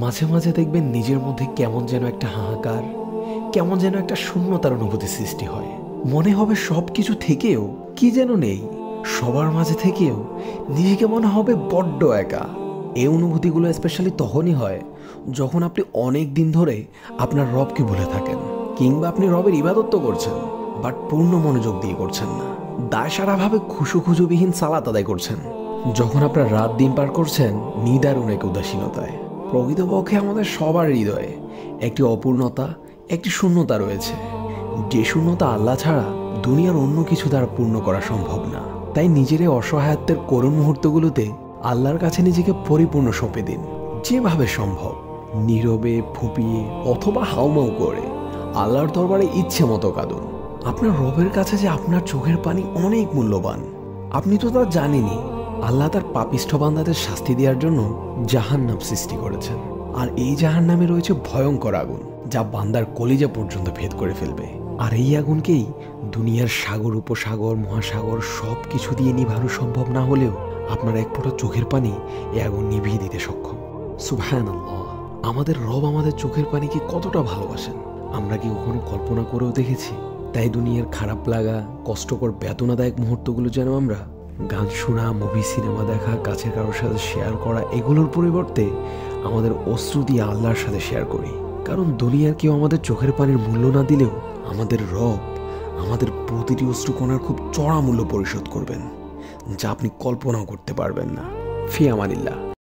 মাঝে মাঝে দেখবেন নিজের মধ্যে কেমন যেন একটা হাহাকার, কেমন যেন একটা শূন্যতার অনুভূতি সৃষ্টি হয়। মনে হবে সব কিছু থেকেও কি যেন নেই, সবার মাঝে থেকেও নিজেকে মনে হবে বড্ড একা। এই অনুভূতিগুলো স্পেশালি তখনই হয় যখন আপনি অনেক দিন ধরে আপনার রবকে ভুলে থাকেন, কিংবা আপনি রবের ইবাদত তো করছেন বাট পূর্ণ মনোযোগ দিয়ে করছেন না, দায়সারাভাবে খুশুখুজুবিহীন সালাত আদায় করছেন। যখন আপনার রাত দিন পার করছেন নিদারুণ এক উদাসীনতায়। প্রকৃতপক্ষে আমাদের সবার হৃদয়ে একটি অপূর্ণতা, একটি শূন্যতা রয়েছে, যে শূন্যতা আল্লাহ ছাড়া দুনিয়ার অন্য কিছু দ্বারা পূর্ণ করা সম্ভব না। তাই নিজের এই অসহায়ত্বের করুণ মুহূর্তগুলোতে আল্লাহর কাছে নিজেকে পরিপূর্ণ সঁপে দিন। যেভাবে সম্ভব নীরবে, ফুপিয়ে অথবা হাউমাউ করে আল্লাহর দরবারে ইচ্ছে মতো কাঁদুন। আপনার রবের কাছে যে আপনার চোখের পানি অনেক মূল্যবান, আপনি তো তা জানেনই। আল্লাহ তার পাপিষ্ঠ বান্দাদের শাস্তি দেওয়ার জন্য জাহান্নাম সৃষ্টি করেছেন, আর এই জাহান্নামে রয়েছে ভয়ঙ্কর আগুন যা বান্দার কলিজা পর্যন্ত ভেদ করে ফেলবে। আর এই আগুনকেই দুনিয়ার সাগর, উপসাগর, মহাসাগর সব কিছু দিয়ে নিভানো সম্ভব না হলেও আপনার এক ফোঁটা চোখের পানি এই আগুন নিভিয়ে দিতে সক্ষম। সুবহানাল্লাহ! আমাদের রব আমাদের চোখের পানিকে কতটা ভালোবাসেন আমরা কি কখনো কল্পনা করেও দেখেছি? তাই দুনিয়ার খারাপ লাগা, কষ্টকর, বেদনাদায়ক মুহূর্তগুলো যেন আমরা গান শোনা, মুভি, সিনেমা দেখা, কাছের কারোর সাথে শেয়ার করা, এগুলোর পরিবর্তে আমাদের অশ্রু দিয়ে আল্লাহর সাথে শেয়ার করি। কারণ দুনিয়ার কেউ আমাদের চোখের পানির মূল্য না দিলেও আমাদের রব আমাদের প্রতিটি অশ্রুকণার খুব চড়া মূল্য পরিশোধ করবেন, যা আপনি কল্পনাও করতে পারবেন না। ফি আমানিল্লাহ।